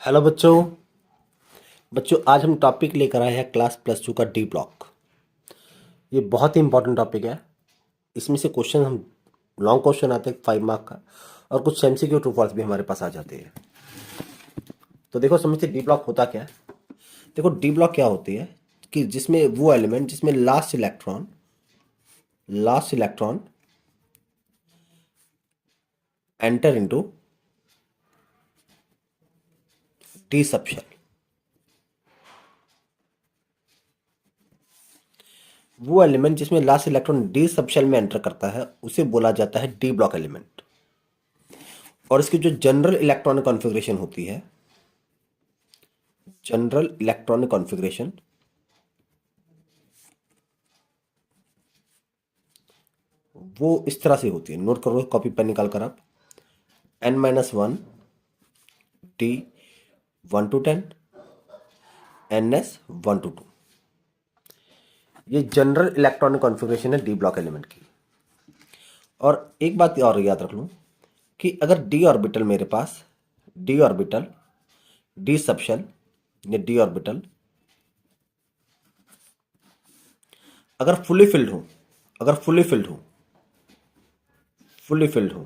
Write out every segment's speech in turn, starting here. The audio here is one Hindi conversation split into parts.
हेलो बच्चों। बच्चों आज हम टॉपिक लेकर आए हैं क्लास प्लस टू का डी ब्लॉक। ये बहुत ही इंपॉर्टेंट टॉपिक है। इसमें से क्वेश्चन हम लॉन्ग क्वेश्चन आते हैं 5 मार्क का, और कुछ एमसीक्यू ट्रू फॉल्स भी हमारे पास आ जाते हैं। तो देखो समझते डी ब्लॉक होता क्या है। देखो डी ब्लॉक क्या होती है कि जिसमें वो एलिमेंट जिसमें last electron enter into D subshell. वो एलिमेंट जिसमें लास्ट इलेक्ट्रॉन डी सबशेल में एंटर करता है उसे बोला जाता है डी ब्लॉक एलिमेंट। और इसकी जो जनरल इलेक्ट्रॉनिक कॉन्फ़िगरेशन वो इस तरह से होती है। नोट करो कॉपी पेन निकाल कर आप। n-1 T 1 to 10 ns 1 to 2। ये जनरल इलेक्ट्रॉनिक कॉन्फ़िगरेशन है डी ब्लॉक एलिमेंट की। और एक बात और याद रख लो कि अगर डी ऑर्बिटल मेरे पास डी ऑर्बिटल डी सबशेल या डी ऑर्बिटल अगर फुली फिल्ड हो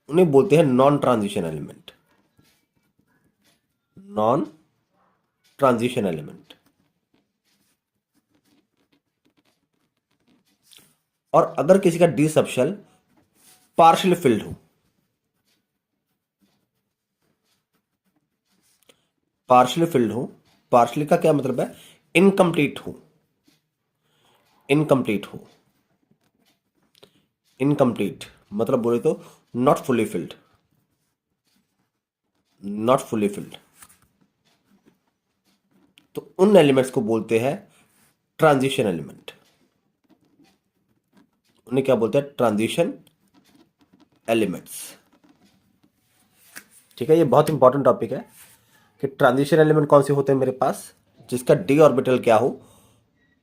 उन्हें बोलते हैं नॉन ट्रांजिशन एलिमेंट। और अगर किसी का डी सबशेल पार्शियली फिल्ड हो पार्शियली का क्या मतलब है? इनकम्प्लीट हो इनकम्प्लीट मतलब बोले तो नॉट फुली फिल्ड तो उन एलिमेंट्स को बोलते हैं ट्रांजिशन एलिमेंट। उन्हें क्या बोलते हैं? Transition elements. ठीक है, ये बहुत इंपॉर्टेंट टॉपिक है कि ट्रांजिशन एलिमेंट कौन से होते हैं मेरे पास, जिसका डी ऑर्बिटल क्या हो,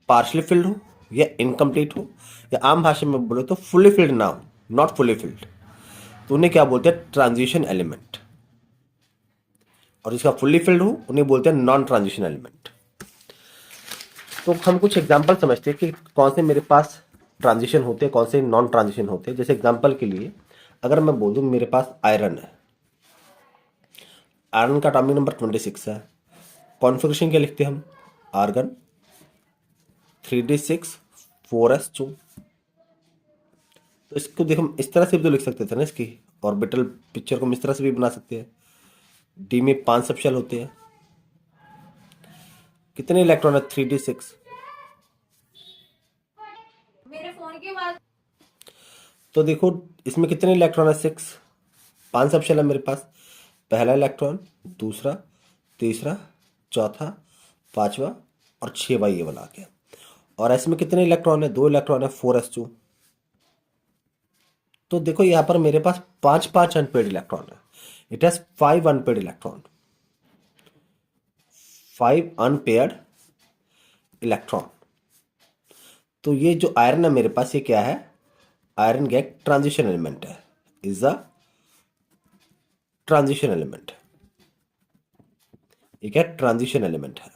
पार्शियली फिल्ड हो या इनकम्प्लीट हो, या आम भाषा में बोले तो फुली फिल्ड ना हो, नॉट फुली फिल्ड, तो उन्हें क्या बोलते हैं? Transition element. और जिसका फुल्ली फिल्ड हो उन्हें बोलते हैं नॉन ट्रांजिशन एलिमेंट। तो हम कुछ एग्जांपल समझते हैं कि कौन से मेरे पास ट्रांजिशन होते हैं, कौन से नॉन ट्रांजिशन होते हैं। जैसे एग्जांपल के लिए अगर मैं बोल दूं मेरे पास आयरन है, आयरन का एटॉमिक नंबर 26 है। कॉन्फ़िगरेशन क्या लिखते हैं हम? Argon 3d6 4s2। तो इसको देखो हम इस तरह से भी तो लिख सकते थे ना, इसकी ऑर्बिटल पिक्चर को हम इस तरह से भी बना सकते हैं। डी में 5 सबशेल होते हैं। कितने इलेक्ट्रॉन है? 3d6। मेरे फोन की आवाज। तो देखो इसमें कितने इलेक्ट्रॉन है? 6। 5 सबशेल है मेरे पास। पहला इलेक्ट्रॉन, दूसरा, तीसरा, चौथा, पांचवा और 6वां ये वाला आ गया। और एस में कितने इलेक्ट्रॉन है? 2 इलेक्ट्रॉन है, 4s2। तो देखो यहाँ पर मेरे पास 5 अनपेड इलेक्ट्रॉन है। It has 5 unpaired electron. 5 unpaired electron. तो ये जो आयरन है मेरे पास, ये क्या है? आयरन क्या एक ट्रांजिशन एलिमेंट है, इज अ ट्रांजिशन एलिमेंट। ये क्या? ट्रांजिशन एलिमेंट है।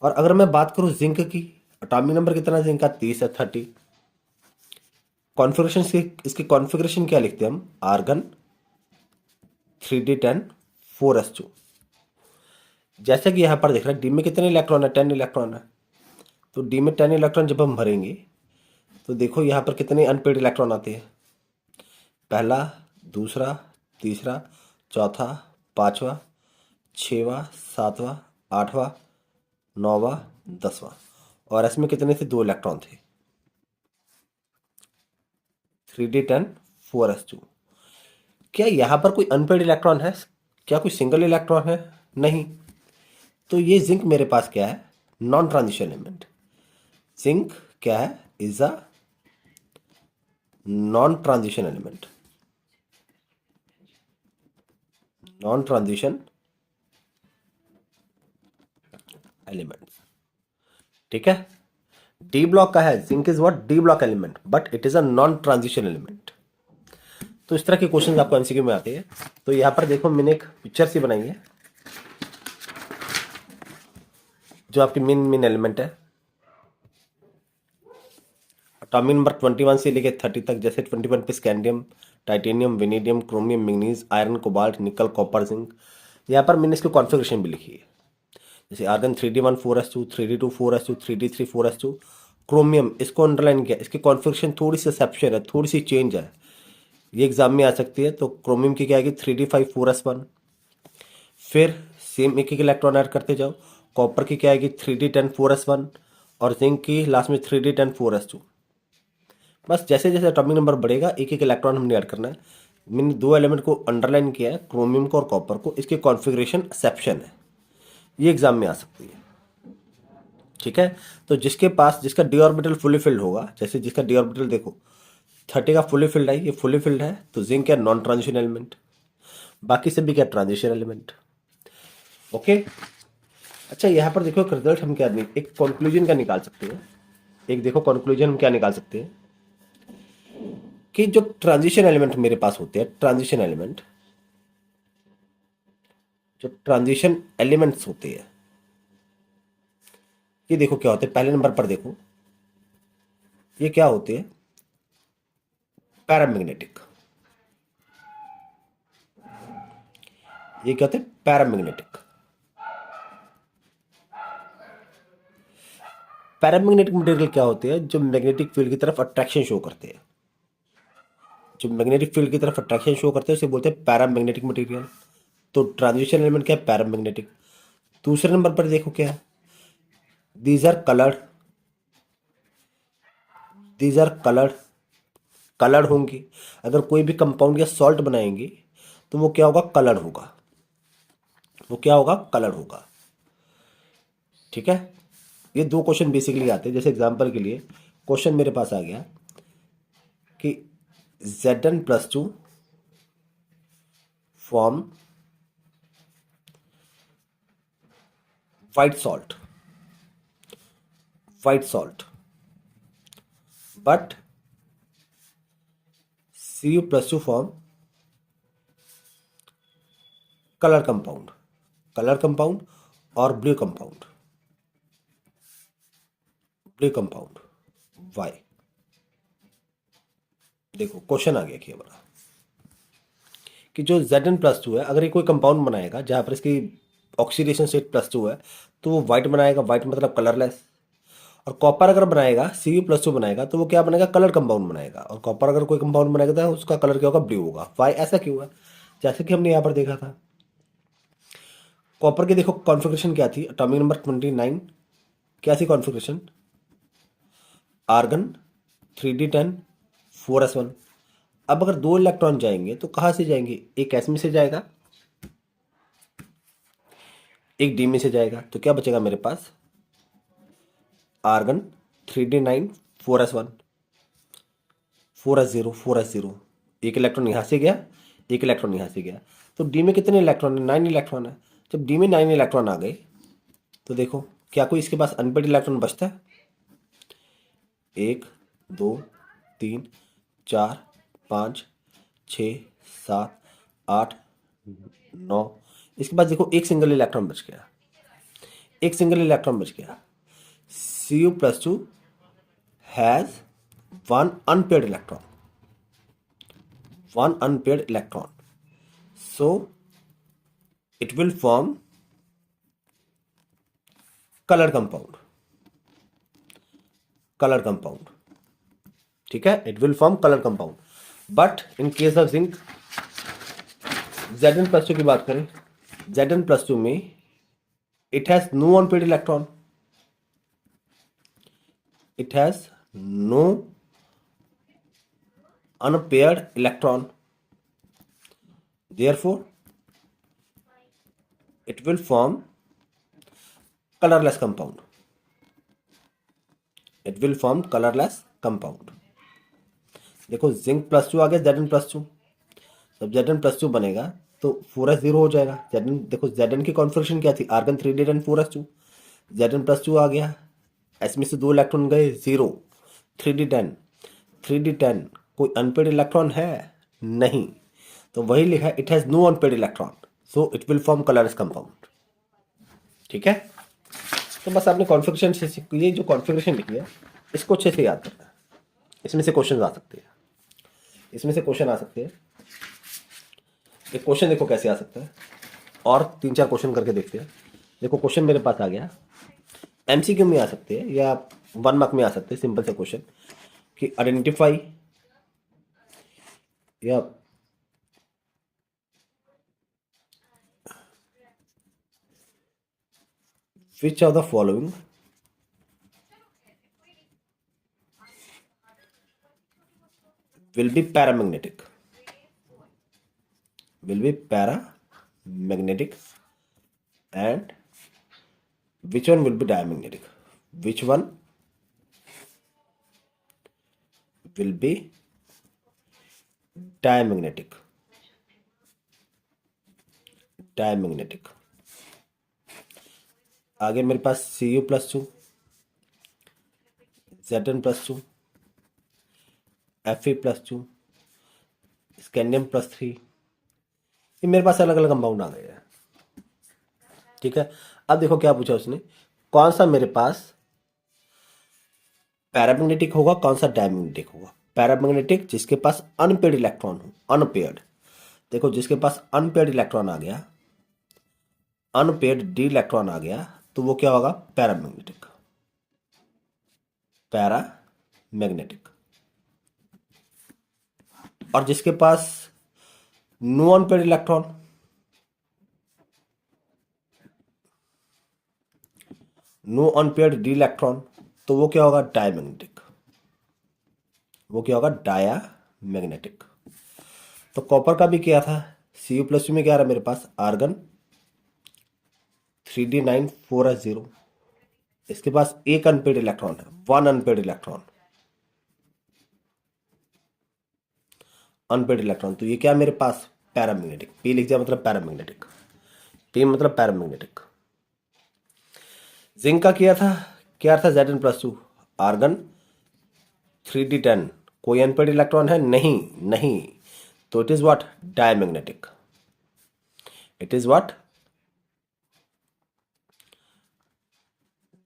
और अगर मैं बात करूं जिंक की, एटॉमिक नंबर कितना है जिंक का? 30 है, 30। कॉन्फ़िगरेशन इसकी कॉन्फ़िगरेशन क्या लिखते हैं हम? Argon 3d10 4s2। जैसे कि यहां पर देख रहे हैं डी में कितने इलेक्ट्रॉन है? 10 इलेक्ट्रॉन है। तो डी में 10 इलेक्ट्रॉन जब हम भरेंगे तो देखो यहां पर कितने अनपेड इलेक्ट्रॉन आते हैं? पहला, दूसरा, तीसरा, चौथा, पांचवा, 6वां, 7वां, 8वां, 9वां, 10वां। और इसमें कितने थे? 2 इलेक्ट्रॉन थे। 3d10 4s2। क्या यहाँ पर कोई अनपेड इलेक्ट्रॉन है? क्या कोई सिंगल इलेक्ट्रॉन है? नहीं। तो ये जिंक मेरे पास क्या है? Non transition element. जिंक क्या है? Is a non transition element. Non transition element. ठीक है। डी ब्लॉक का है zinc is what? D block element, but it is a non transition element. तो इस तरह के क्वेश्चन आपको एमसीक्यू में आते हैं। तो यहाँ पर देखो मैंने एक पिक्चर सी बनाई है जो आपकी मेन एलिमेंट है। एटॉमिक नंबर 21 से लेके 30 तक, जैसे 21 पे scandium, titanium, vanadium, chromium, manganese, iron, cobalt, निकल, कॉपर, जिंक। यहाँ पर मैंने इसकी कॉन्फ़िगरेशन भी लिखी है, जैसे argon 3d1 4s2, 3d2 4s2, 3d3 4s2। Chromium इसको अंडरलाइन किया, इसकी कॉन्फ़िगरेशन थोड़ी सी एक्सेप्शन है, थोड़ी सी चेंज है, ये एग्जाम में आ सकती है। तो क्रोमियम की क्या आएगी 3d5 4s1। फिर सेम एक एक इलेक्ट्रॉन ऐड करते जाओ। कॉपर की क्या आएगी 3d10 4s1 और जिंक की लास्ट में 3d10 4s2। बस जैसे जैसे एटॉमिक नंबर बढ़ेगा एक एक इलेक्ट्रॉन हमने ऐड करना है। मैंने दो एलिमेंट को अंडरलाइन किया है, क्रोमियम को और कॉपर को, इसकी कॉन्फ़िगरेशन एक्सेप्शन है, ये एग्जाम में आ सकती है। ठीक है, तो जिसके पास जिसका डी ऑर्बिटल फुली फिल्ड होगा, जैसे जिसका डी ऑर्बिटल देखो 30 का फुली फिल्ड है, ये फुली फिल्ड है, तो जिंक क्या नॉन ट्रांजिशन एलिमेंट, बाकी सभी क्या ट्रांजिशन एलिमेंट। ओके, अच्छा यहाँ पर देखो एक रिजल्ट हम क्या एक कंक्लूजन का निकाल सकते हैं। एक देखो कंक्लूजन हम क्या निकाल सकते हैं कि जो ट्रांजिशन एलिमेंट मेरे पास होते हैं, ट्रांजिशन एलिमेंट, जो ट्रांजिशन एलिमेंट्स होते हैं, ये देखो क्या होते हैं। पहले नंबर पर देखो ये क्या होते हैं, पैरामैग्नेटिक। ये क्या होते हैं, पैरामैग्नेटिक। पैरामैग्नेटिक मटेरियल क्या होते हैं, जो मैग्नेटिक फील्ड की तरफ अट्रैक्शन शो करते हैं। जो मैग्नेटिक फील्ड की तरफ अट्रैक्शन शो करते हैं उसे बोलते हैं पैरामैग्नेटिक मटेरियल। तो ट्रांजिशन एलिमेंट क्या है, पैरामैग्नेटिक। दूसरे नंबर पर देखो क्या है, these are coloured, these are coloured, coloured होंगी। अगर कोई भी कंपाउंड या सॉल्ट बनाएंगे तो वो क्या होगा, कलर्ड होगा, वो क्या होगा, कलर्ड होगा। ठीक है, ये दो क्वेश्चन बेसिकली आते हैं। जैसे एग्जांपल के लिए क्वेश्चन मेरे पास आ गया कि Zn+2 form white salt, white salt, but Cu+2 form color compound, color compound और blue compound, blue compound। Why? देखो क्वेश्चन आ गया कि हमारा कि जो Zn+2 है, अगर ये कोई कंपाउंड बनाएगा जहां पर इसकी ऑक्सीडेशन स्टेट +2 है तो वो व्हाइट बनाएगा, व्हाइट मतलब कलरलेस। और कॉपर अगर बनाएगा, Cu+2 बनाएगा तो वो क्या बनाएगा, कलर कंपाउंड बनाएगा। और कॉपर अगर कोई कंपाउंड बनाएगा तो उसका कलर क्या होगा, ब्लू होगा। वाई ऐसा क्यों है, जैसे कि हमने यहाँ पर देखा था कॉपर की देखो कॉन्फ़िगरेशन क्या थी, एटॉमिक नंबर 29 क्या थी कॉन्फ़िगरेशन, आर्गन 3d10 4s1। अब अगर दो इलेक्ट्रॉन जाएंगे तो कहाँ से जाएंगे, एक एस में से जाएगा, एक डी में से जाएगा, तो क्या बचेगा मेरे पास, argon 3d9 4s1 4s0 4s0। एक इलेक्ट्रॉन यहाँ से गया, एक इलेक्ट्रॉन यहाँ से गया, तो डी में कितने इलेक्ट्रॉन है, 9 इलेक्ट्रॉन है। जब डी में 9 इलेक्ट्रॉन आ गए तो देखो क्या कोई इसके पास अनपेड इलेक्ट्रॉन बचता है, 1 2 3 4 5 6 7 8 9। इसके पास देखो एक सिंगल इलेक्ट्रॉन बच गया, एक सिंगल इलेक्ट्रॉन बच गया। Cu+2 has one unpaired electron, one unpaired electron, so it will form color compound, color compound। ठीक है, it will form color compound, but in case of zinc Zn+2 की बात करें, Zn+2 में it has no unpaired electron, it has no unpaired electron, therefore it will form colorless compound, it will form colorless compound। देखो Zinc+2 आ गया, Zn+2, जब Zn+2 बनेगा तो 4s0 हो जाएगा। Zn देखो Zn की कॉन्फ़िगरेशन क्या थी, आर्गन 3d10 4s2, Zn+2 आ गया, एस में से दो इलेक्ट्रॉन गए, 0 3d10 3d10, कोई अनपेड इलेक्ट्रॉन है नहीं, तो वही लिखा है, it has no unpaired electron, so it will form colourless compound. ठीक है, तो बस आपने कॉन्फ़िगरेशन से, ये जो कॉन्फ़िगरेशन लिखी है इसको अच्छे से याद करना है। इसमें से क्वेश्चन आ सकते हैं, इसमें से क्वेश्चन आ सकते हैं। एक क्वेश्चन देखो कैसे आ सकता है, और 3-4 क्वेश्चन करके देखते हैं। देखो क्वेश्चन मेरे पास आ गया, एमसीक्यू में आ सकते हैं या 1 मार्क में आ सकते हैं, सिंपल से क्वेश्चन कि आइडेंटिफाई या which of the following will be paramagnetic, and which one will be diamagnetic, which one will be diamagnetic, आगे मेरे पास Cu+2, Zn+2, Fe+2, Scandium+3, ये मेरे पास अलग अलग कंपाउंड आ गए हैं। ठीक है, अब देखो क्या पूछा उसने, कौन सा मेरे पास पैरामैग्नेटिक होगा, कौन सा डायमैग्नेटिक होगा। पैरामैग्नेटिक जिसके पास अनपेड इलेक्ट्रॉन हो, अनपेड। देखो जिसके पास अनपेड इलेक्ट्रॉन आ गया, अनपेड डी इलेक्ट्रॉन आ गया, तो वो क्या होगा, पैरामैग्नेटिक, पैरामैग्नेटिक। और जिसके पास no unpaired electron, no unpaired D electron, तो वो क्या होगा, डायमैग्नेटिक, वो क्या होगा, डायामैग्नेटिक। तो कॉपर का भी क्या था, Cu+2 में क्या रहा मेरे पास, आर्गन 3d9 4s0, इसके पास एक अनपेड इलेक्ट्रॉन है, 1 अनपेड इलेक्ट्रॉन, अनपेड इलेक्ट्रॉन, तो ये क्या मेरे पास, पैरामैग्नेटिक। पी लिख दिया मतलब पैरामैग्नेटिक, पी मतलब पैरामैग्नेटिक। जिंक का क्या था Zn+2, आर्गन 3d10, कोई अनपेड इलेक्ट्रॉन है, नहीं नहीं, तो it is what, diamagnetic, it is what,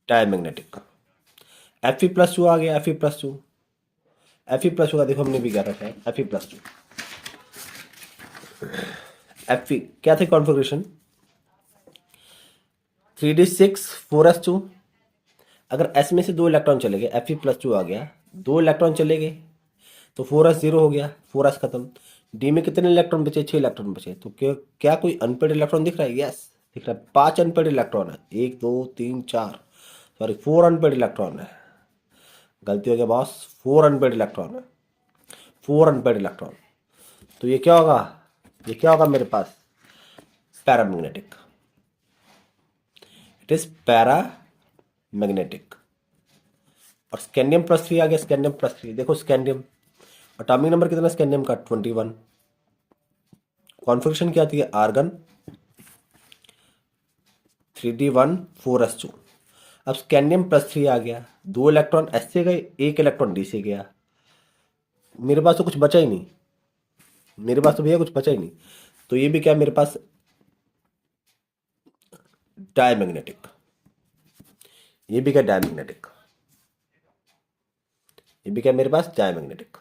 diamagnetic. Fe+2 आ गया, Fe+2 का देखो हमने भी क्या रखा है, Fe+2, Fe क्या थी कॉन्फ़िगरेशन, 3d6 4s2, अगर S में से 2 इलेक्ट्रॉन चले गए, Fe+2 आ गया, 2 इलेक्ट्रॉन चले गए तो 4s 0 हो गया, 4s खत्म। डी में कितने इलेक्ट्रॉन बचे, 6 इलेक्ट्रॉन बचे, तो क्या क्या कोई अनपेड इलेक्ट्रॉन दिख रहा है, यस दिख रहा है, 5 अनपेड इलेक्ट्रॉन है, 1 2 3 4, सॉरी 4 अनपेड इलेक्ट्रॉन है, गलती हो गया बॉस, 4 अनपेड इलेक्ट्रॉन है, 4 अनपेड इलेक्ट्रॉन, तो ये क्या होगा, ये क्या होगा मेरे पास, पैरामैग्नेटिक, इट इज पैरामैग्नेटिक। और Scandium+3 आ गया, Scandium+3, देखो स्कैंडियम एटॉमिक नंबर कितना स्कैंडियम का, 21, कॉन्फ़िगरेशन क्या आती है, आर्गन 3d1 4s2। अब Scandium+3 आ गया, 2 इलेक्ट्रॉन एस से गए, 1 इलेक्ट्रॉन डी से गया, मेरे पास तो कुछ बचा ही नहीं, मेरे पास तो भैया कुछ बचा ही नहीं, तो ये भी क्या मेरे पास, डायमैग्नेटिक, ये भी क्या डायमैग्नेटिक, ये भी क्या मेरे पास डायमैग्नेटिक।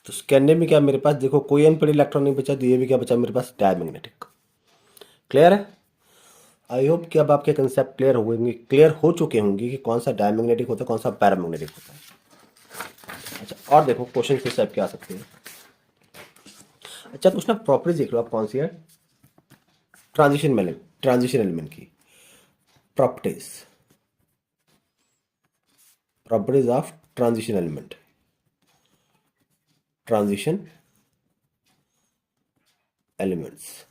तो स्कैंडियम में क्या मेरे पास, देखो कोई अनपेड इलेक्ट्रॉन नहीं बचा, तो ये भी क्या बचा मेरे पास, डायमैग्नेटिक। क्लियर है, आई होप कि अब आपके कंसेप्ट क्लियर होंगे, क्लियर हो चुके होंगे कि कौन सा डायमैग्नेटिक होता है, कौन सा पैरामैग्नेटिक होता है। अच्छा और देखो क्वेश्चन किस टाइप के आ सकते हैं। अच्छा कुछ ना प्रॉपर्टीज देख लो आप, कौन सी है, ट्रांजिशन एलिमेंट की properties, properties of transition element, transition elements,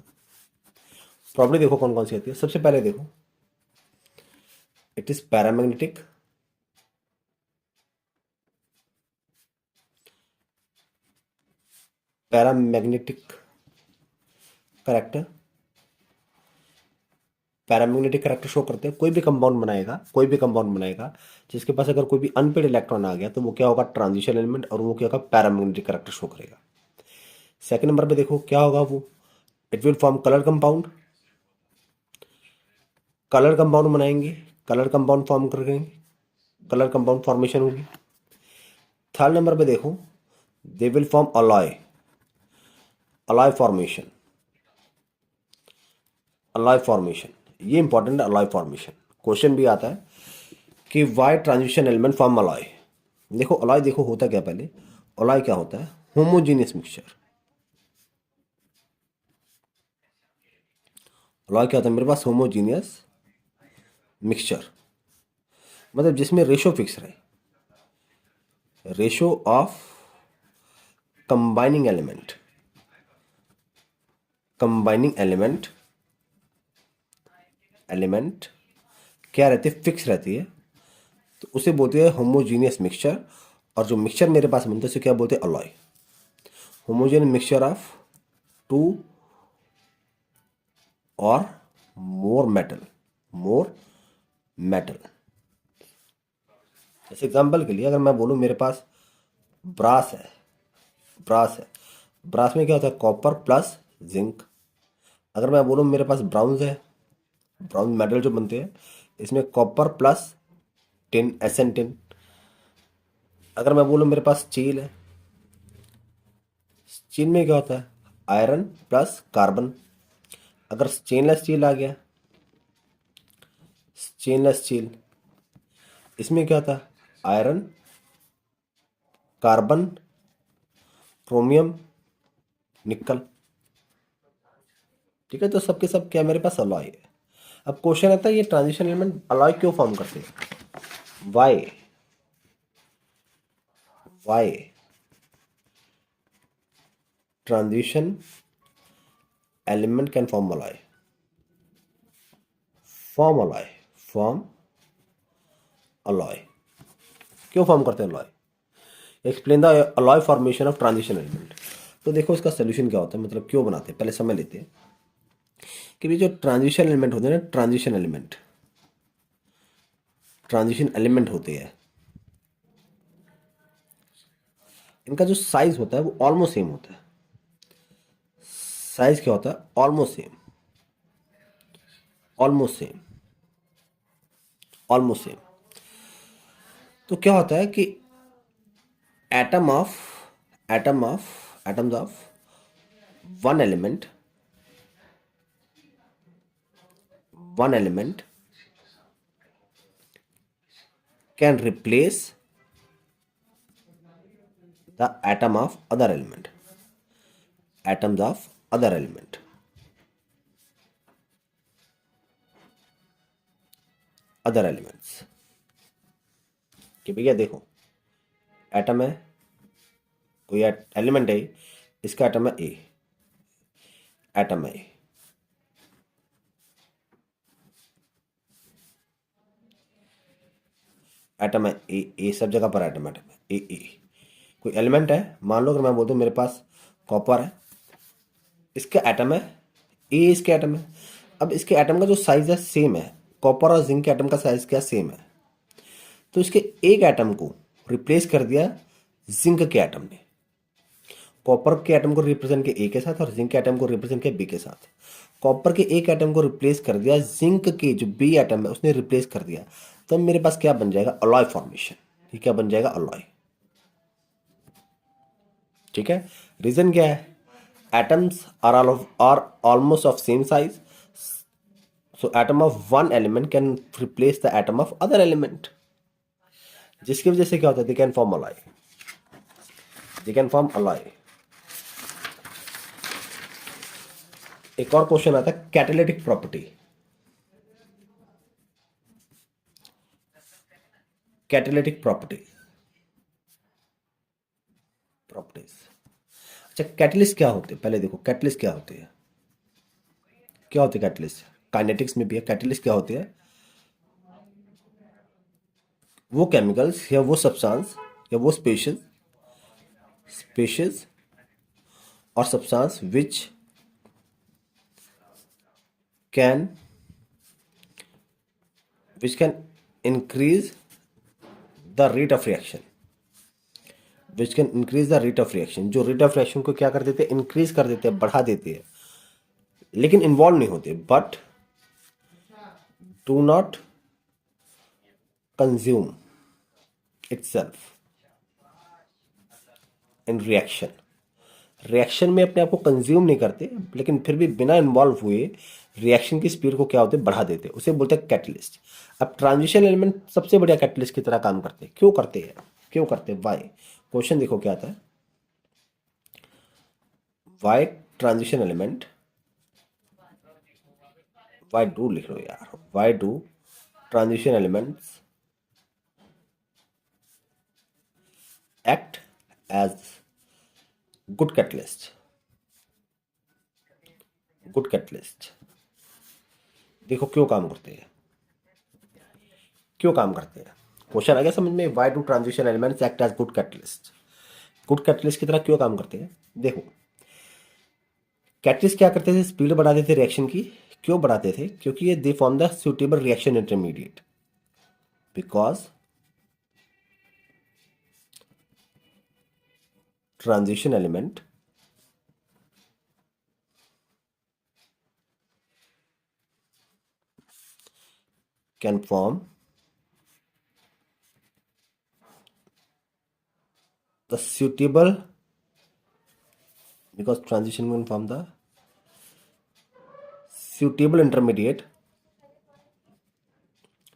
property देखो कौन कौन सी आती है। सबसे पहले देखो, it is paramagnetic, paramagnetic correct, paramagnetic character show करते हैं। कोई भी कंपाउंड बनाएगा जिसके पास अगर कोई भी अनपेड इलेक्ट्रॉन आ गया तो वो क्या होगा, ट्रांजिशन एलिमेंट, और वो क्या होगा, पैरामैग्नेटिक करेक्टर शो करेगा। सेकंड नंबर पे देखो क्या होगा वो, it will form colour compound, colour compound बनाएंगे, कलर कंपाउंड फॉर्म करेंगे, कलर कंपाउंड फॉर्मेशन होगी। थर्ड नंबर पे देखो, they will form alloy, alloy formation, alloy formation, ये इंपॉर्टेंट है अलॉय फॉर्मेशन। क्वेश्चन भी आता है कि why transition element form alloy. देखो अलॉय, देखो होता क्या, पहले अलॉय क्या होता है, होमोजीनियस मिक्सचर। अलॉय क्या होता है मेरे पास, होमोजीनियस मिक्सचर, मतलब जिसमें रेशो फिक्स रहे, ratio of combining element, combining element, element क्या रहती है, फिक्स रहती है, तो उसे बोलते हैं होमोजीनियस मिक्सचर। और जो मिक्सचर मेरे पास बनता है उसे क्या बोलते हैं, alloy. Homogeneous mixture of two और मोर मेटल, मोर मेटल। जैसे एग्जांपल के लिए अगर मैं बोलूँ मेरे पास ब्रास है, ब्रास है, ब्रास में क्या होता है, कॉपर प्लस जिंक। अगर मैं बोलूँ मेरे पास ब्राउन्स है, ब्राउन मेटल जो बनते हैं इसमें copper plus tin, SN tin. अगर मैं बोलूँ मेरे पास स्टील है, स्टील में क्या होता है, आयरन प्लस कार्बन। अगर स्टेनलेस स्टील आ गया, स्टेनलेस स्टील, इसमें क्या होता है, आयरन, कार्बन, क्रोमियम, निकल। ठीक है, तो सबके सब क्या मेरे पास अलॉय है। अब क्वेश्चन आता है ये ट्रांजिशन एलिमेंट अलॉय क्यों फॉर्म करते हैं, why, why transition element can form alloy, form alloy, form alloy, क्यों फॉर्म करते हैं alloy, explain the alloy formation of transition element. तो देखो इसका सोल्यूशन क्या होता है, मतलब क्यों बनाते हैं, पहले समझ लेते हैं कि ये जो ट्रांजिशन एलिमेंट होते हैं ना, ट्रांजिशन एलिमेंट, ट्रांजिशन एलिमेंट होते हैं, इनका जो साइज होता है वो ऑलमोस्ट सेम होता है। साइज क्या होता है, almost same, almost same, almost same. तो क्या होता है कि atom of, atom of, atoms of one element, one element can replace the atom of other element, atoms of other element, other elements। कि भैया देखो एटम है, कोई एलिमेंट है, इसका एटम है ए, एटम है ए, एटम है ए, ए सब जगह पर एटम, एटम है ए, ए कोई एलिमेंट है। मान लो अगर मैं बोल दूं मेरे पास कॉपर है, इसका एटम है ए, इसके एटम है। अब इसके एटम का जो साइज है सेम है, कॉपर और जिंक के एटम का साइज क्या सेम है, तो इसके एक एटम को रिप्लेस कर दिया जिंक के एटम ने। कॉपर के एटम को रिप्रेजेंट किया ए के साथ और जिंक के एटम को रिप्रेजेंट किया बी के साथ। कॉपर के एक एटम को रिप्लेस कर दिया जिंक के जो बी एटम है उसने रिप्लेस कर दिया, तो मेरे पास क्या बन जाएगा, अलॉय फॉर्मेशन। ये क्या बन जाएगा, अलॉय। ठीक है, रीजन क्या है, atoms are almost of same size, so atom of one element can replace the atom of other element, जिसकी वजह से क्या होता है, they can form alloy, they can form alloy. एक और क्वेश्चन आता है catalytic property, catalytic property, properties. अच्छा कैटलिस्ट क्या होते हैं, पहले देखो कैटलिस्ट क्या होते हैं, क्या होते हैं कैटलिस्ट, काइनेटिक्स में भी है। कैटलिस्ट क्या होते हैं, वो केमिकल्स या वो सब्सटेंस या वो स्पेशल, स्पेशेस और substance which can which can increase the rate of reaction, which can increase the rate of reaction, जो रेट ऑफ रिएक्शन को क्या कर देते हैं, इंक्रीज कर देते हैं, बढ़ा देते हैं, लेकिन इन्वॉल्व नहीं होते, but do not consume itself in reaction. Reaction में अपने आप को कंज्यूम नहीं करते, लेकिन फिर भी बिना इन्वॉल्व हुए रिएक्शन की स्पीड को क्या होते बढ़ा देते, उसे बोलते हैं कैटलिस्ट। अब ट्रांजिशन एलिमेंट सबसे बढ़िया कैटलिस्ट की तरह काम करते हैं। क्यों करते हैं, क्यों करते हैं, वाई? क्वेश्चन देखो क्या आता है, why transition element, why do लिख लो यार, why do transition elements act as good catalyst, good catalyst. देखो क्यों काम करते हैं, क्यों काम करते हैं, क्वेश्चन आ गया समझ में। Why do transition elements act as good catalyst, good catalyst की तरह क्यों काम करते हैं? देखो कैटलिस्ट क्या करते थे, स्पीड बढ़ाते थे रिएक्शन की। क्यों बढ़ाते थे? क्योंकि ये they form the suitable reaction intermediate, because transition element can form the suitable, because transition can form the suitable intermediate,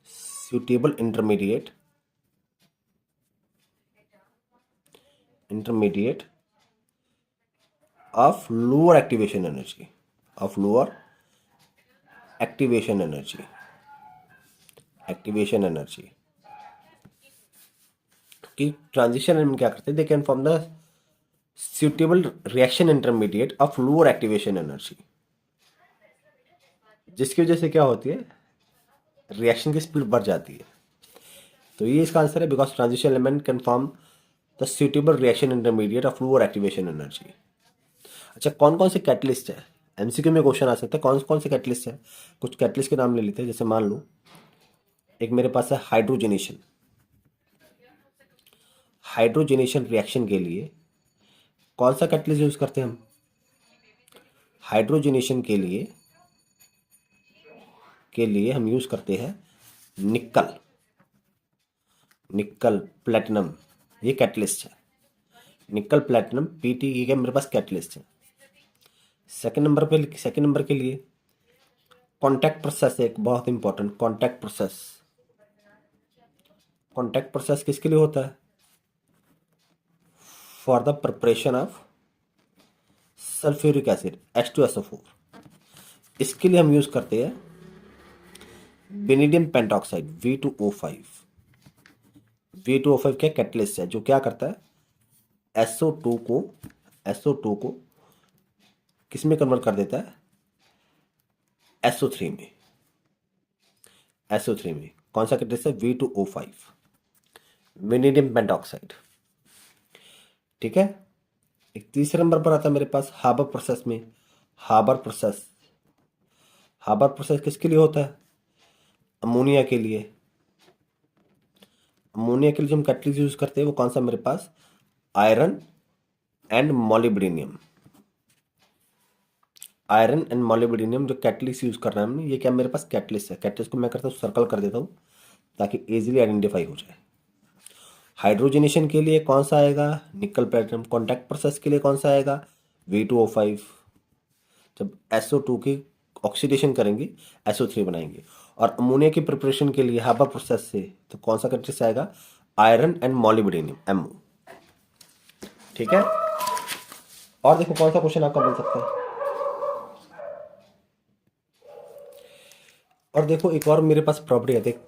suitable intermediate, intermediate of lower activation energy, of lower activation energy, activation energy। कि ट्रांजिशन एलिमेंट क्या करते हैं, दे can form the suitable reaction intermediate of lower activation energy, जिसकी वजह से क्या होती है, रिएक्शन की स्पीड बढ़ जाती है। तो ये इसका आंसर है, because transition element can form the suitable reaction intermediate of lower activation energy. अच्छा कौन कौन से कैटलिस्ट है, एमसीक्यू में क्वेश्चन आ सकता है, कौन कौन से कैटलिस्ट है। कुछ कैटलिस्ट के नाम ले लेते हैं, जैसे मान लो एक मेरे पास है हाइड्रोजनेशन। हाइड्रोजनेशन रिएक्शन के लिए कौन सा कैटलिस्ट यूज करते हैं हम? हाइड्रोजनेशन के लिए हम यूज करते हैं निकल, निकल प्लेटिनम, ये कैटलिस्ट है। निकल प्लेटिनम पीटी ये मेरे पास कैटलिस्ट है। सेकंड नंबर के लिए कॉन्टैक्ट प्रोसेस है, एक बहुत important contact process. Contact process किसके लिए होता है? For the preparation of sulphuric acid H2SO4। इसके लिए हम यूज करते हैं बेनिडियम पेंटॉक्साइड V2O5। V2O5 क्या कैटलिस्ट है, जो क्या करता है SO2 को किस में कन्वर्ट कर देता है, SO3 में। SO3 में कौन सा कैटलिस्ट है? V2O5, बेनिडियम pentoxide. ठीक है। एक तीसरे नंबर पर आता है मेरे पास हाबर प्रोसेस में, हाबर प्रोसेस। हाबर प्रोसेस किसके लिए होता है? अमोनिया के लिए। अमोनिया के लिए जो हम कैटलिस्ट यूज करते हैं वो कौन सा मेरे पास? Iron and molybdenum. Iron and molybdenum जो कैटलिस्ट यूज कर रहे हैं हमने, ये क्या मेरे पास कैटलिस्ट है। कैटलिस्ट को मैं करता हूँ सर्कल कर देता हूँ ताकि इजीली आइडेंटिफाई हो जाए। हाइड्रोजनेशन के लिए कौन सा आएगा? निकल प्लेटिनम। कॉन्टैक्ट प्रोसेस के लिए कौन सा आएगा? V2O5। जब SO2 की ऑक्सीडेशन करेंगे SO3 बनाएंगे। और अमोनिया की प्रिपरेशन के लिए हाबर प्रोसेस से तो कौन सा कैटलिस्ट आएगा? Iron and molybdenum MO। ठीक है। और देखो कौन सा क्वेश्चन आपका बन सकता है। और देखो एक और मेरे पास प्रॉपर्टी आती है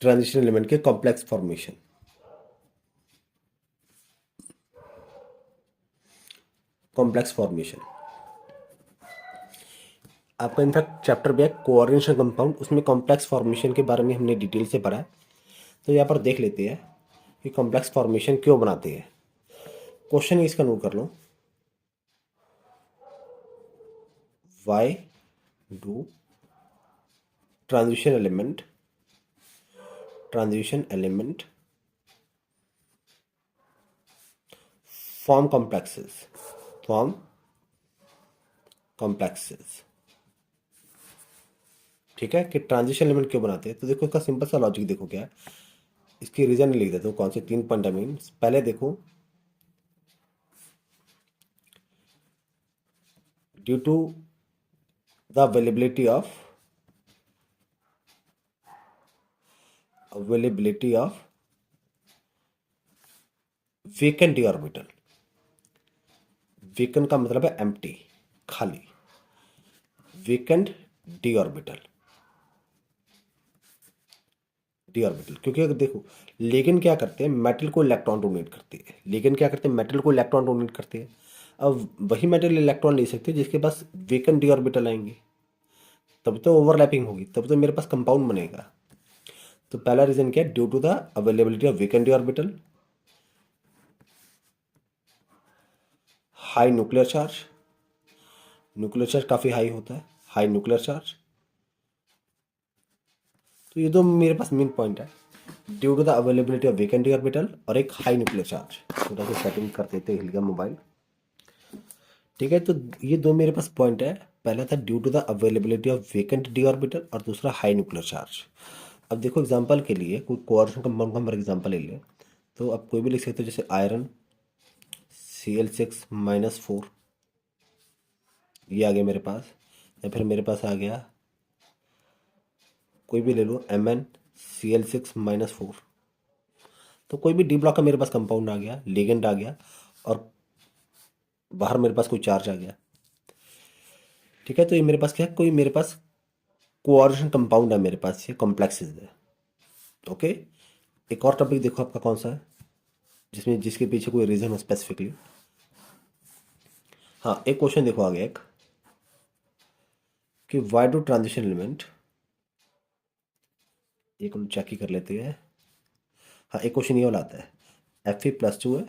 ट्रांजिशन एलिमेंट के, कॉम्प्लेक्स फॉर्मेशन। कॉम्प्लेक्स फॉर्मेशन आपका इनफैक्ट चैप्टर भी है कोऑर्डिनेशन कंपाउंड, उसमें कॉम्प्लेक्स फॉर्मेशन के बारे में हमने डिटेल से पढ़ा है। तो यहाँ पर देख लेते हैं कि कॉम्प्लेक्स फॉर्मेशन क्यों बनाते हैं। क्वेश्चन इसका नोट कर लो, why do transition element transition element form complexes। ठीक है, कि ट्रांजिशन एलिमेंट क्यों बनाते हैं, तो देखो इसका सिंपल सा लॉजिक देखो क्या है। इसकी रीजन लिख देते हो, कौन से 3 पॉइंट आई मीन। पहले देखो, due to the availability of vacant D orbital. Vacant का मतलब है एम्प्टी, खाली। वेकेंट डी ऑर्बिटल, क्योंकि अगर देखो लिगेंड क्या करते हैं, मेटल को इलेक्ट्रॉन डोनेट करते हैं। लिगेंड क्या करते हैं, मेटल को इलेक्ट्रॉन डोनेट करते हैं। अब वही मेटल इलेक्ट्रॉन ले सकते हैं जिसके पास वेकेंट डी ऑर्बिटल आएंगे, तब तो ओवरलैपिंग होगी, तब तो मेरे पास कंपाउंड बनेगा। तो पहला रीजन क्या है, due to the availability of vacant D orbital, high nuclear charge. Nuclear charge काफ़ी हाई होता है, हाई न्यूक्लियर चार्ज। तो ये दो मेरे पास मेन पॉइंट है, due to the availability of vacant D orbital और एक हाई न्यूक्लियर चार्ज। थोड़ा सा सेटिंग कर देते हिल गया मोबाइल। ठीक है, तो ये दो मेरे पास पॉइंट है। पहला था due to the availability of vacant D orbital और दूसरा हाई न्यूक्लियर चार्ज। अब देखो एग्जांपल के लिए कोई कोऑर्डिनेशन कंपाउंड का हम एग्जांपल ले लें, तो अब कोई भी लिख सकते हो, जैसे आयरन Cl6-4, ये आ गया मेरे पास। या फिर मेरे पास आ गया, कोई भी ले लो, MnCl6-4। तो कोई भी डी ब्लॉक का मेरे पास कंपाउंड आ गया, लिगेंड आ गया, और बाहर मेरे पास कोई चार्ज आ गया। ठीक है, तो ये मेरे पास क्या है, कोई मेरे पास कोऑर्डिनेशन कंपाउंड है मेरे पास, ये कॉम्प्लेक्सेस है। ओके, एक और टॉपिक देखो आपका कौन सा है, जिसके पीछे कोई रीजन हो स्पेसिफिकली। हाँ, एक क्वेश्चन देखो आगे एक, कि वाई डू ट्रांजिशन एलिमेंट, एक चेक ही कर लेते हैं। हाँ, एक क्वेश्चन ये वाला आता है, Fe+2 है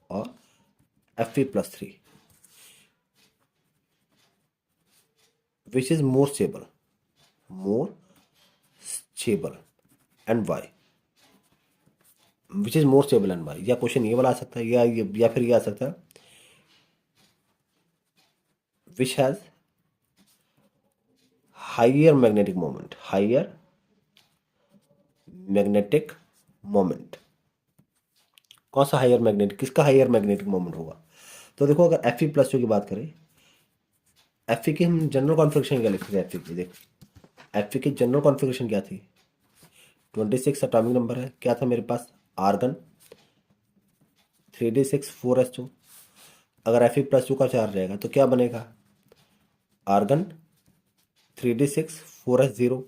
और Fe+3, which is more stable and why, which is more stable and why. या क्वेश्चन ये वाला आ सकता है, या फिर ये आ सकता है, which has higher magnetic moment. कौन सा हाइयर मैग्नेटिक, किसका हाइयर मैग्नेटिक मोमेंट होगा। तो देखो, अगर Fe+2 की बात करें, Fe की हम जनरल कॉन्फ़िगरेशन क्या लिखते थे, Fe की जनरल कॉन्फ़िगरेशन क्या थी, 26 एटॉमिक नंबर है, क्या था मेरे पास, आर्गन 3d6 4s2। अगर Fe+2 का चार्ज रहेगा तो क्या बनेगा, आर्गन 3d6 4s0,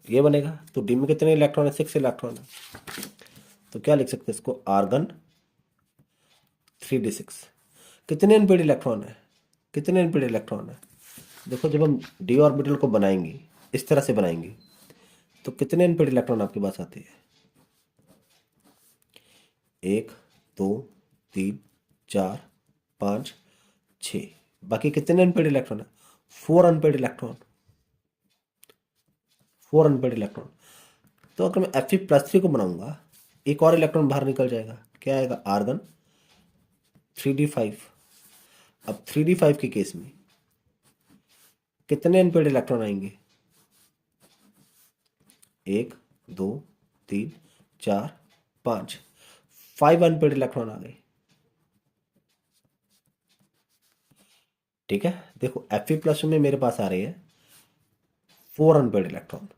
ये बनेगा। तो डी में कितने इलेक्ट्रॉन है, 6 इलेक्ट्रॉन है। तो क्या लिख सकते हैं इसको, आर्गन 3d6, कितने अनपेड इलेक्ट्रॉन है, देखो जब हम डी ऑर्बिटल को बनाएंगे, इस तरह से बनाएंगे, तो कितने अनपेड इलेक्ट्रॉन आपके पास आते हैं, 1 2 3 4 5 6। बाकी कितने अनपेड इलेक्ट्रॉन है, 4 अनपेड इलेक्ट्रॉन। तो अगर मैं Fe+3 को बनाऊंगा, एक और इलेक्ट्रॉन बाहर निकल जाएगा, क्या आएगा, आर्गन 3d5। अब 3d5 के केस में कितने अनपेड इलेक्ट्रॉन आएंगे, 1 2 3 4 5, 5 अनपेड इलेक्ट्रॉन आ गए। ठीक है, देखो Fe+ में मेरे पास आ रहे हैं 4 अनपेड इलेक्ट्रॉन,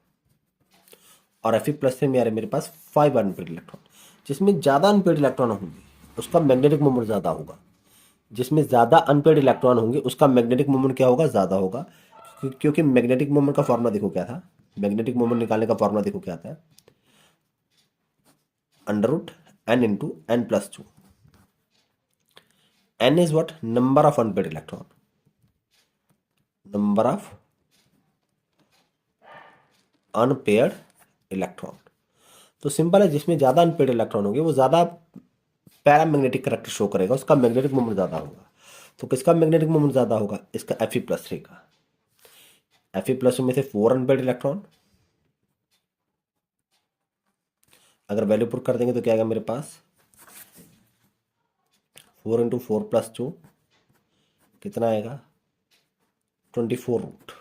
और Fe+3 में आ रहे हैं मेरे पास 5 अनपेड इलेक्ट्रॉन। जिसमें ज़्यादा अनपेड इलेक्ट्रॉन होंगे उसका मैग्नेटिक मोमेंट ज़्यादा होगा, क्या होगा, ज़्यादा होगा। क्योंकि मैग्नेटिक मोमेंट का फॉर्मूला देखो क्या था, मैग्नेटिक मोमेंट निकालने का फॉर्मूला देखो क्या आता है, √n × n+2। n is what, number of unpaired electron. तो सिंपल है, जिसमें ज़्यादा अनपेड इलेक्ट्रॉन होंगे वो ज़्यादा पैरामैग्नेटिक करैक्टर शो करेगा, उसका मैग्नेटिक मोमेंट ज़्यादा होगा। तो किसका मैग्नेटिक मोमेंट ज़्यादा होगा, इसका Fe+3 का। Fe+ में से 4 अनपेड इलेक्ट्रॉन, अगर वैल्यू पुट कर देंगे तो क्या आएगा मेरे पास 4 × 4 + 2 कितना आएगा 24 रूट।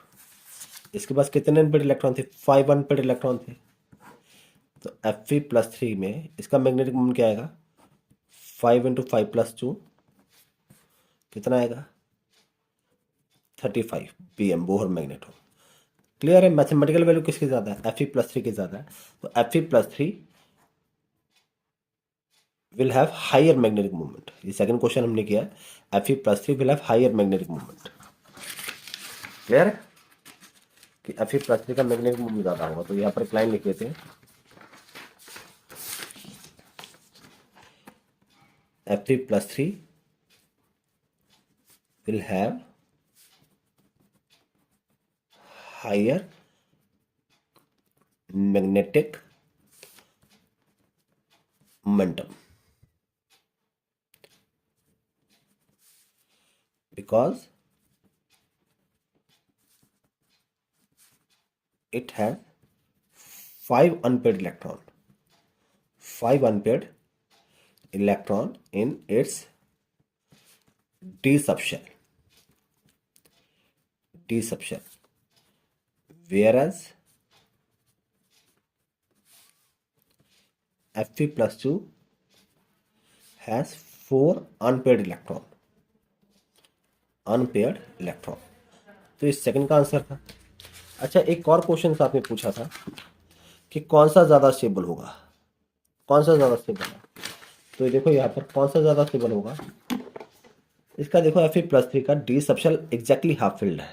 इसके पास कितने अनपेड इलेक्ट्रॉन थे 5 अनपेड इलेक्ट्रॉन थे। तो Fe+3 में इसका मैग्नेटिक मोमेंट क्या आएगा 5 × 5 + 2 कितना आएगा 35 pm बोहर मैग्नेट हो। क्लियर है। मैथमेटिकल वैल्यू किसकी ज़्यादा है Fe+3 की ज़्यादा है। तो Fe+3 will have higher magnetic moment. ये सेकंड क्वेश्चन हमने किया है Fe+3 will have higher magnetic moment. Clear है कि Fe+3 का मैग्नेटिक मोमेंट ज़्यादा होगा। तो यहाँ पर एक लाइन लिख लेते हैं Fe+3 will have higher magnetic momentum because it has 5 unpaired electron in its d subshell, whereas Fe+2 has 4 unpaired electron। तो इस सेकंड का आंसर था। अच्छा, एक और क्वेश्चन आपने पूछा था कि कौन सा ज़्यादा स्टेबल होगा, तो ये देखो यहाँ पर कौन सा ज़्यादा स्टेबल होगा। इसका देखो Fe+3 का D subshell exactly half filled है।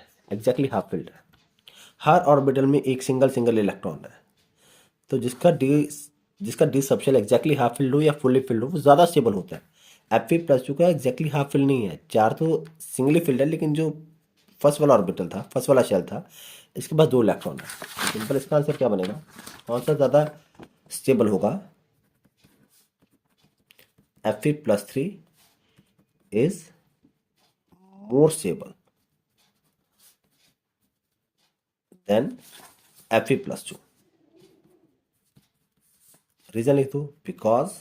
हर ऑर्बिटल में एक सिंगल इलेक्ट्रॉन है। तो जिसका D subshell exactly half filled हो या फुल्ली फिल्ड हो वो ज़्यादा स्टेबल होता है। Fe+2 का एग्जैक्टली हाफ फिल्ड नहीं है, 4 तो सिंगली फिल्ड है, लेकिन जो फर्स्ट वाला शेल था इसके पास 2 इलेक्ट्रॉन है। सिंपल इसका आंसर क्या बनेगा, कौन सा ज़्यादा स्टेबल होगा। Fe+3 is more stable than Fe+2। Reason लिख दो, because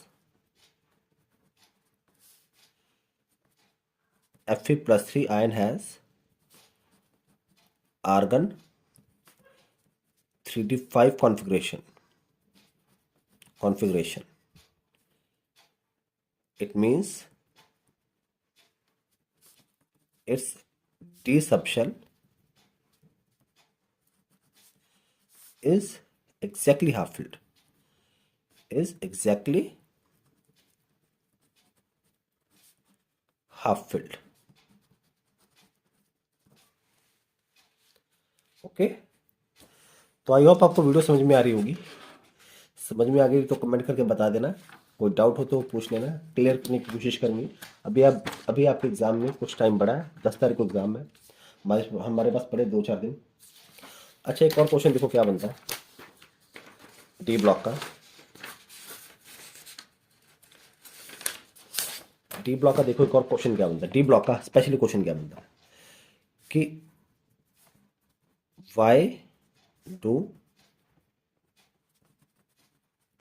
Fe+3 ion has argon 3d5 configuration. It means its d subshell is exactly half filled. Okay, तो आई होप आपको वीडियो समझ में आ रही होगी। समझ में आ गई तो कमेंट करके बता देना, कोई डाउट हो तो पूछ लेना, क्लियर करने की कोशिश करेंगे। अभी आपके एग्ज़ाम में कुछ टाइम बड़ा है, 10 तारीख को एग्ज़ाम है, हमारे पास पड़े 2-4 दिन। अच्छा, एक और क्वेश्चन देखो क्या बनता है डी ब्लॉक का। देखो एक और क्वेश्चन क्या बनता है, डी ब्लॉक का स्पेशली क्वेश्चन क्या बनता है कि वाई डू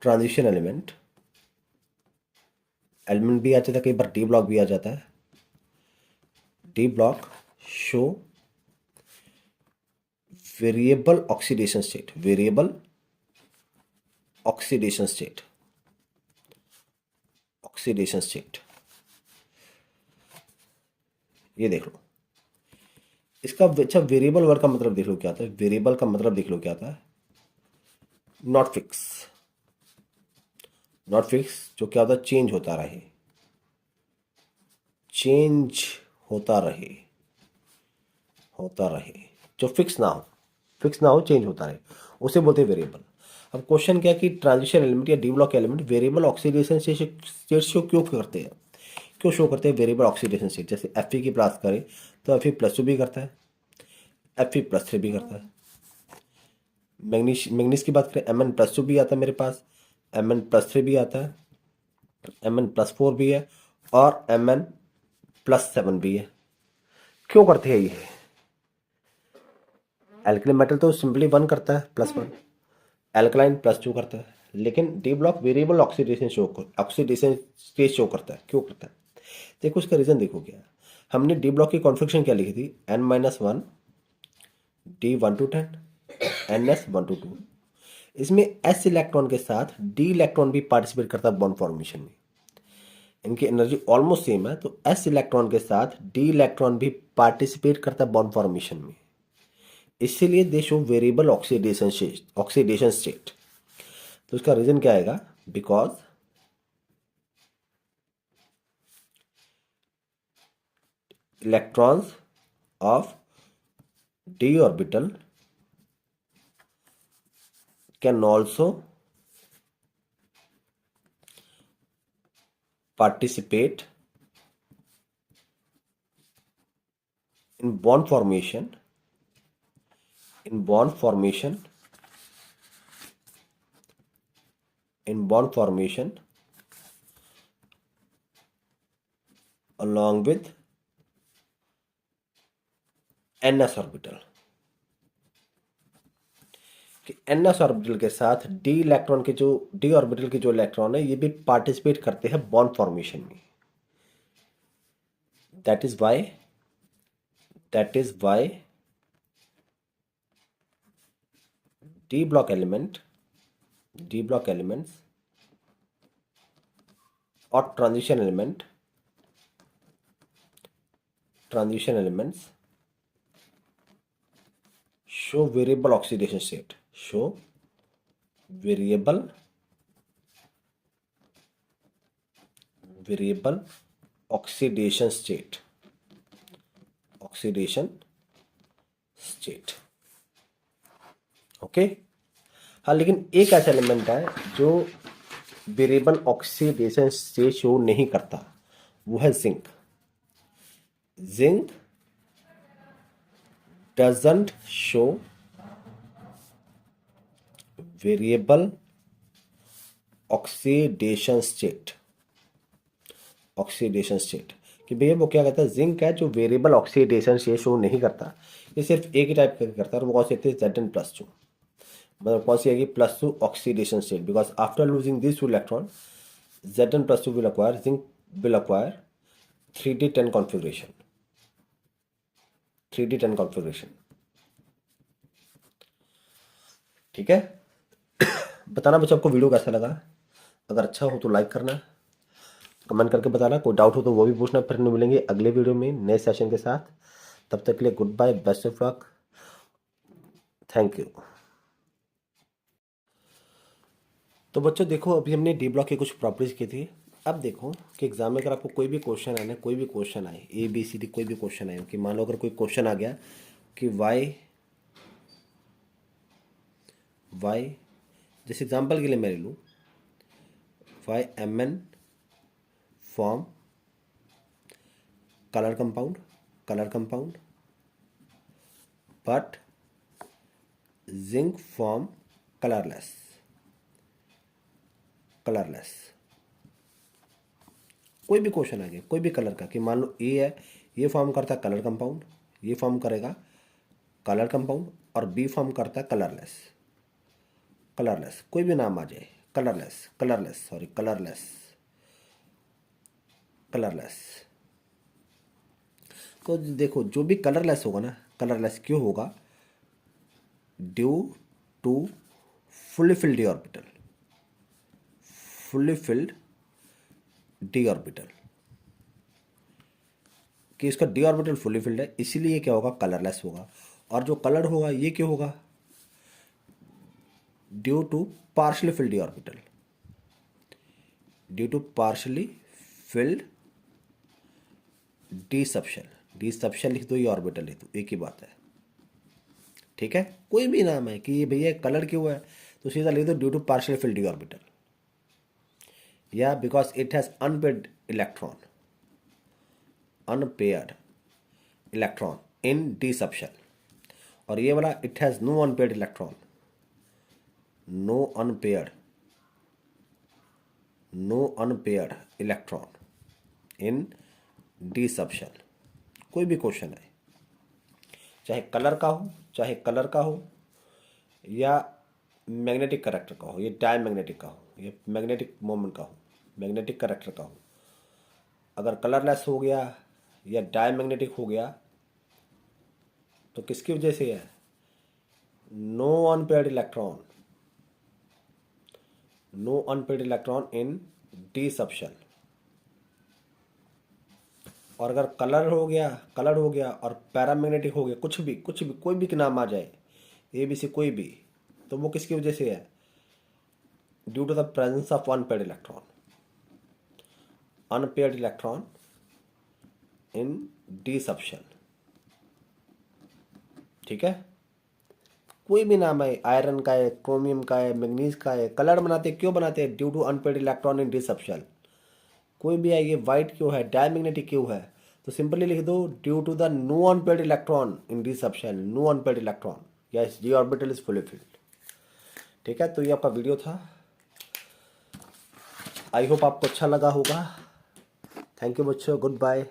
ट्रांजिशन एलिमेंट भी आ जाता है, कई बार डी ब्लॉक भी आ जाता है। D block show variable oxidation state. ये देख लो इसका। अच्छा, वेरिएबल वर्ड का मतलब देख लो क्या आता है। वेरिएबल का मतलब देख लो क्या आता है, नॉट फिक्स, जो क्या होता है चेंज होता रहे, जो फिक्स ना हो चेंज होता रहे, उसे बोलते हैं वेरिएबल। अब क्वेश्चन क्या है कि ट्रांजिशन एलिमेंट या D block element variable oxidation state show क्यों करते हैं वेरिएबल ऑक्सीडेशन स्टेट। जैसे Fe की बात करें तो Fe+2 भी करता है, Fe+3 भी करता है। मैग्नीज की बात करें Mn+2 भी आता है मेरे पास, Mn+3 भी आता है, Mn+4 भी है और Mn+7 भी है। क्यों करते हैं ये। एल्कली मेटल तो सिंपली 1 करता है, +1। एल्कलाइन +2 करता है, लेकिन D block variable oxidation stage show करता है। क्यों करता है? देखो उसका रीज़न देखो क्या है। हमने डी ब्लॉक की कॉन्फ़िगरेशन क्या लिखी थी? n-1 D1 to 10 ns1 to 2। इसमें s इलेक्ट्रॉन के साथ d इलेक्ट्रॉन भी पार्टिसिपेट करता है बॉन्ड फॉर्मेशन में। इनकी एनर्जी ऑलमोस्ट सेम है, तो s इलेक्ट्रॉन के साथ d इलेक्ट्रॉन भी पार्टिसिपेट करता है बॉन्ड फॉर्मेशन में। इसीलिए दे शो वेरिएबल ऑक्सीडेशन स्टेट। तो इसका रीजन क्या आएगा? Because electrons of d orbital can also participate in bond formation along with ns orbital. कि ns ऑर्बिटल के साथ d ऑर्बिटल के जो इलेक्ट्रॉन है ये भी पार्टिसिपेट करते हैं बॉन्ड फॉर्मेशन में। That is why d block elements or transition elements show variable oxidation state, variable oxidation state। Okay. हाँ, लेकिन एक ऐसा एलिमेंट है जो वेरिएबल ऑक्सीडेशन स्टेट शो नहीं करता, वो है zinc. Doesn't show variable oxidation state. कि भैया वो क्या कहता है? जिंक है जो वेरिएबल ऑक्सीडेशन स्टेट शो नहीं करता, ये सिर्फ एक ही टाइप का करता है, और वो कौन सी होती है? Zn+2। मतलब कौन सी आएगी? +2 oxidation state. Because after losing this 2 electron Zn+2 will acquire, zinc will acquire 3d10 configuration। ठीक है। बताना बच्चों आपको वीडियो कैसा लगा। अगर अच्छा हो तो लाइक करना, कमेंट करके बताना, कोई डाउट हो तो वो भी पूछना। फिर मिलेंगे अगले वीडियो में नए सेशन के साथ। तब तक के लिए goodbye, best of luck, thank you. तो बच्चों देखो, अभी हमने डी ब्लॉक की कुछ प्रॉपर्टीज की थी। अब देखो कि एग्जाम में अगर आपको कोई भी क्वेश्चन आए, ABCD कोई भी क्वेश्चन आए, कि मान लो अगर कोई क्वेश्चन आ गया कि वाई जैसे एग्जाम्पल के लिए मैं ले लूँ, why Mn form colour compound but zinc form colourless. कोई भी क्वेश्चन आ गया कोई भी कलर का, कि मान लो ए है, ये फॉर्म करता है कलर कंपाउंड, ये फॉर्म करेगा कलर कंपाउंड, और बी फॉर्म करता है कलरलेस। कोई भी नाम आ जाए, कलरलेस। तो देखो जो भी कलरलेस होगा ना, कलरलेस क्यों होगा? Due to fully filled D orbital. कि इसका डी ऑर्बिटल फुल्ली फिल्ड है, इसीलिए क्या होगा? कलरलेस होगा। और जो कलर होगा ये क्यों होगा? Due to partially filled D orbital. D subshell लिख दो, ये ऑर्बिटल लिख दो, एक ही बात है। ठीक है। कोई भी नाम है कि ये भैया कलर क्यों है, तो सीधा लिख दो due to partial filled D orbital, या because it has unpaired electron in D subshell. और ये वाला it has no unpaired electron in D subshell. कोई भी क्वेश्चन है, चाहे कलर का हो या मैग्नेटिक करेक्टर का हो, ये डायमैग्नेटिक का हो, ये मैग्नेटिक मोमेंट का हो, मैग्नेटिक करेक्टर का हो। अगर कलरलेस हो गया या डायमैग्नेटिक हो गया तो किसकी वजह से है? No unpaired electron, no unpaired electron in D subshell. और अगर कलर हो गया और पैरामैग्नेटिक हो गया, कुछ भी कोई भी नाम आ जाए, ए बी सी कोई भी, तो वो किसकी वजह से है? Due to the presence of unpaired electron, unpaired electron in D subshell. ठीक है, कोई भी नाम है, आयरन का है, क्रोमियम का है, मैग्नीज का है, कलर बनाते क्यों बनाते हैं? Due to unpaired electron in D subshell. कोई भी है, ये वाइट क्यों है, डायमैग्नेटिक क्यों है, तो सिंपली लिख दो due to the no unpaired electron in D subshell, no unpaired electron, yes D orbital is fully filled. ठीक है, तो ये आपका वीडियो था, आई होप आपको अच्छा लगा होगा। थैंक यू बच्चों, गुड बाय।